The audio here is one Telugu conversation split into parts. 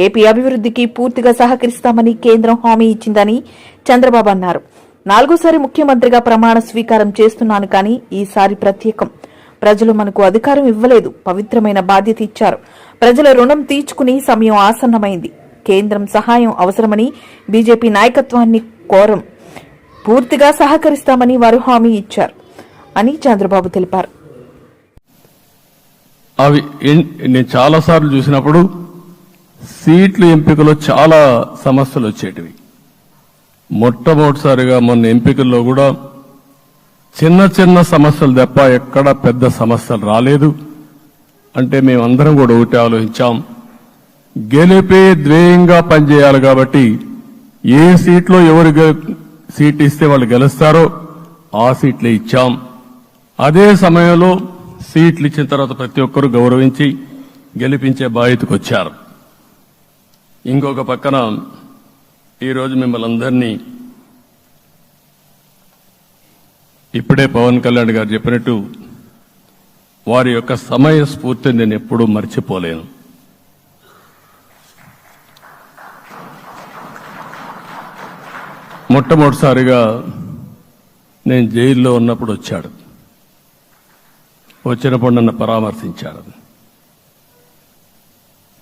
ఏపీ అభివృద్ధికి పూర్తిగా సహకరిస్తామని కేంద్రం హామీ ఇచ్చిందని చంద్రబాబు అన్నారు. 4సారి ముఖ్యమంత్రిగా ప్రమాణ స్వీకారం చేస్తున్నాను కానీ ఈసారి ప్రత్యేకం. ప్రజలు మనకు అధికారం ఇవ్వలేదు, పవిత్రమైన బాధ్యత ఇచ్చారు. ప్రజల రుణం తీర్చుకుని సమయం ఆసన్నమైంది. కేంద్రం సహాయం అవసరమని బీజేపీ నాయకత్వాన్ని కోరం. పూర్తిగా సహకరిస్తామని వారు హామీ ఇచ్చారు అని చంద్రబాబు తెలిపారు. అవి నేను చాలాసార్లు చూసినప్పుడు సీట్ల ఎంపికలో చాలా సమస్యలు వచ్చేటివి. మొట్టమొదటిసారిగా మొన్న ఎంపికల్లో కూడా చిన్న చిన్న సమస్యలు తప్ప ఎక్కడ పెద్ద సమస్యలు రాలేదు. అంటే మేమందరం కూడా ఒకటి ఆలోచించాం, గెలిపే ధ్యేయంగా పనిచేయాలి కాబట్టి ఏ సీట్లో ఎవరు సీట్ ఇస్తే వాళ్ళు గెలుస్తారో ఆ సీట్లే ఇచ్చాం. అదే సమయంలో సీట్లు ఇచ్చిన తర్వాత ప్రతి ఒక్కరూ గౌరవించి గెలిపించే బాధ్యతకు వచ్చారు. ఇంకొక పక్కన ఈరోజు మిమ్మల్ని అందరినీ ఇప్పుడే పవన్ కళ్యాణ్ గారు చెప్పినట్టు వారి యొక్క సమయ స్ఫూర్తిని నేను ఎప్పుడూ మర్చిపోలేను. మొట్టమొదటిసారిగా నేను జైల్లో ఉన్నప్పుడు వచ్చాడు. వచ్చినప్పుడు నన్ను పరామర్శించాడు.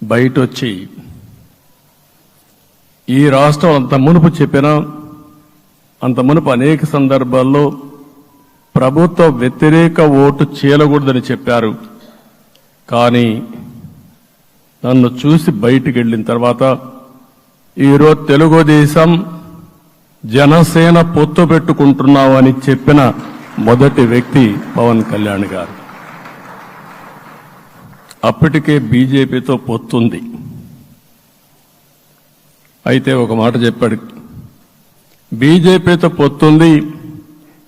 బయట వచ్చి ఈ రాష్ట్రం అంత మునుపు చెప్పినా అంత మునుపు అనేక సందర్భాల్లో ప్రభుత్వ వ్యతిరేక ఓటు చేయకూడదని చెప్పారు. కానీ నన్ను చూసి బయటికి వెళ్ళిన తర్వాత ఈరోజు తెలుగుదేశం జనసేన పొత్తు పెట్టుకుంటున్నామని చెప్పిన మొదటి వ్యక్తి పవన్ కళ్యాణ్ గారు. అప్పటికే బీజేపీతో పొత్తుంది. అయితే ఒక మాట చెప్పాడు, బీజేపీతో పొత్తుంది,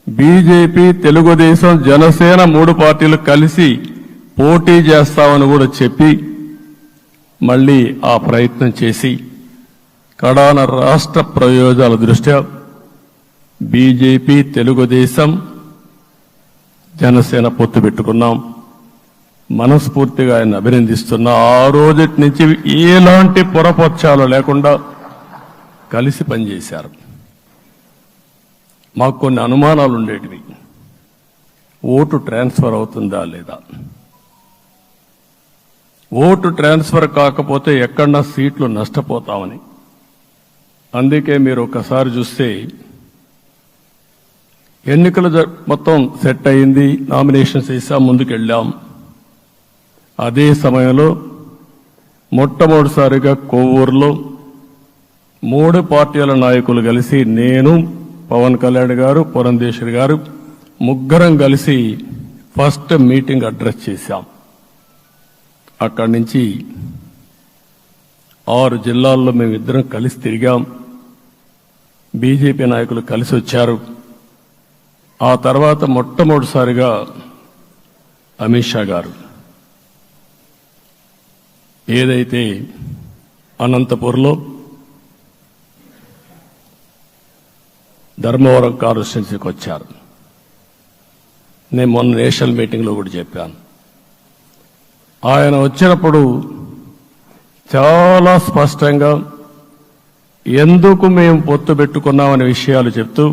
బీజేపీ తెలుగుదేశం జనసేన 3 పార్టీలు కలిసి పోటీ చేస్తామని కూడా చెప్పి మళ్లీ ఆ ప్రయత్నం చేసి కడాన రాష్ట్ర ప్రయోజనాల దృష్ట్యా బీజేపీ తెలుగుదేశం జనసేన పొత్తు పెట్టుకున్నాం. మనస్ఫూర్తిగా ఆయన అభినందిస్తున్నా. ఆ రోజటి నుంచి ఎలాంటి పొరపక్షాలు లేకుండా కలిసి పనిచేశారు. మాకు కొన్ని అనుమానాలు ఉండేటివి, ఓటు ట్రాన్స్ఫర్ అవుతుందా లేదా, ఓటు ట్రాన్స్ఫర్ కాకపోతే ఎక్కడన్నా సీట్లు నష్టపోతామని. అందుకే మీరు ఒకసారి చూస్తే ఎన్నికలు మొత్తం సెట్ అయింది, నామినేషన్స్ వేసాం, ముందుకెళ్ళాం. అదే సమయంలో మొట్టమొదటిసారిగా కొవ్వూరులో 3 పార్టీల నాయకులు కలిసి నేను, పవన్ కళ్యాణ్ గారు, పురంధేశ్వరి గారు ముగ్గురం కలిసి ఫస్ట్ మీటింగ్ అడ్రస్ చేశాం. అక్కడి నుంచి 6 జిల్లాల్లో మేమిద్దరం కలిసి తిరిగాం. బీజేపీ నాయకులు కలిసి వచ్చారు. ఆ తర్వాత మొట్టమొదటిసారిగా అమిత్ షా గారు ఏదైతే అనంతపూర్లో ధర్మవరం కాన్స్టిట్యున్సీకి వచ్చారు. నేను మొన్న నేషనల్ మీటింగ్లో కూడా చెప్పాను. ఆయన వచ్చినప్పుడు చాలా స్పష్టంగా ఎందుకు మేము పొత్తు పెట్టుకున్నామనే విషయాలు చెప్తూ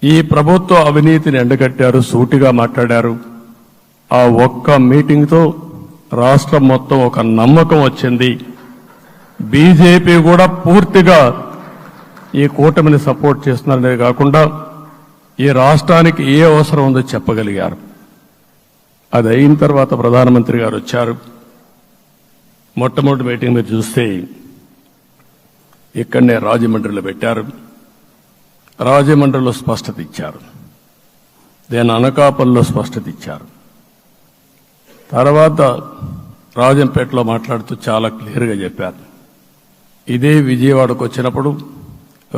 ఈ ప్రభుత్వ అవినీతిని ఎండగట్టారు, సూటిగా మాట్లాడారు. ఆ ఒక్క మీటింగ్తో రాష్ట్రం మొత్తం ఒక నమ్మకం వచ్చింది. బీజేపీ కూడా పూర్తిగా ఈ కూటమిని సపోర్ట్ చేస్తున్నారనే కాకుండా ఈ రాష్ట్రానికి ఏ అవసరం ఉందో చెప్పగలిగారు. అది అయిన తర్వాత ప్రధానమంత్రి గారు వచ్చారు. మొట్టమొదటి మీటింగ్ మీరు చూస్తే ఇక్కడనే రాజమండ్రిలో పెట్టారు. రాజమండ్రిలో స్పష్టత ఇచ్చారు, దేని అనకాపల్లిలో స్పష్టత ఇచ్చారు. తర్వాత రాజంపేటలో మాట్లాడుతూ చాలా క్లియర్గా చెప్పారు. ఇదే విజయవాడకు వచ్చినప్పుడు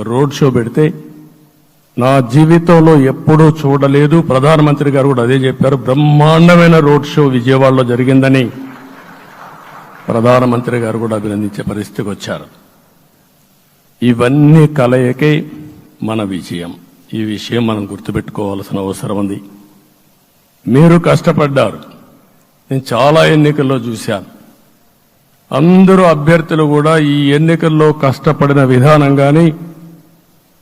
రోడ్ షో పెడితే నా జీవితంలో ఎప్పుడూ చూడలేదు, ప్రధానమంత్రి గారు కూడా అదే చెప్పారు, బ్రహ్మాండమైన రోడ్ షో విజయవాడలో జరిగిందని ప్రధానమంత్రి గారు కూడా అభినందించే పరిస్థితికి వచ్చారు. ఇవన్నీ కలయికే మన విజయం. ఈ విషయం మనం గుర్తుపెట్టుకోవాల్సిన అవసరం ఉంది. మీరు కష్టపడ్డారు. నేను చాలా ఎన్నికల్లో చూశాను. అందరూ అభ్యర్థులు కూడా ఈ ఎన్నికల్లో కష్టపడిన విధానం గాని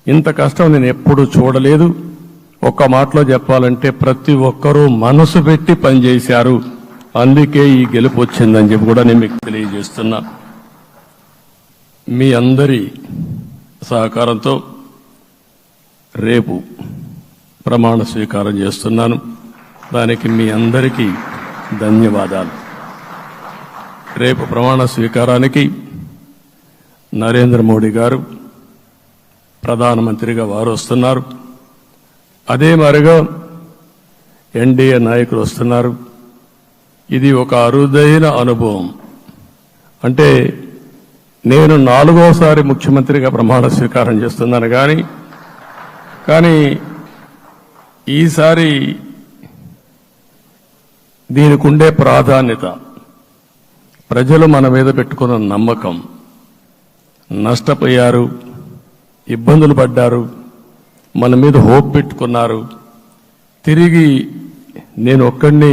ఇంత కష్టం నేను ఎప్పుడూ చూడలేదు. ఒక్క మాటలో చెప్పాలంటే ప్రతి ఒక్కరూ మనసు పెట్టి పనిచేశారు. అందుకే ఈ గెలుపు వచ్చిందని చెప్పి కూడా నేను మీకు తెలియజేస్తున్నా. మీ అందరి సహకారంతో రేపు ప్రమాణ స్వీకారం చేస్తున్నాను. దానికి మీ అందరికీ ధన్యవాదాలు. రేపు ప్రమాణ స్వీకారానికి నరేంద్ర మోడీ గారు ప్రధానమంత్రిగా వారు వస్తున్నారు. అదే మరిగా ఎన్డీఏ నాయకులు వస్తున్నారు. ఇది ఒక అరుదైన అనుభవం. అంటే నేను 4వసారి ముఖ్యమంత్రిగా ప్రమాణ స్వీకారం చేస్తున్నాను కానీ ఈసారి దీనికి ఉండే ప్రాధాన్యత, ప్రజలు మన మీద పెట్టుకున్న నమ్మకం, నష్టపోయారు, ఇబ్బందులు పడ్డారు, మన మీద హోప్ పెట్టుకున్నారు. తిరిగి నేను ఒక్కడిని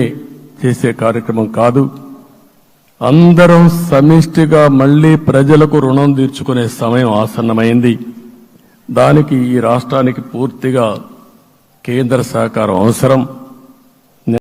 చేసే కార్యక్రమం కాదు. అందరం సమిష్టిగా మళ్లీ ప్రజలకు రుణం తీర్చుకునే సమయం ఆసన్నమైంది. దానికి ఈ రాష్ట్రానికి పూర్తిగా కేంద్ర సహకారం అవసరం.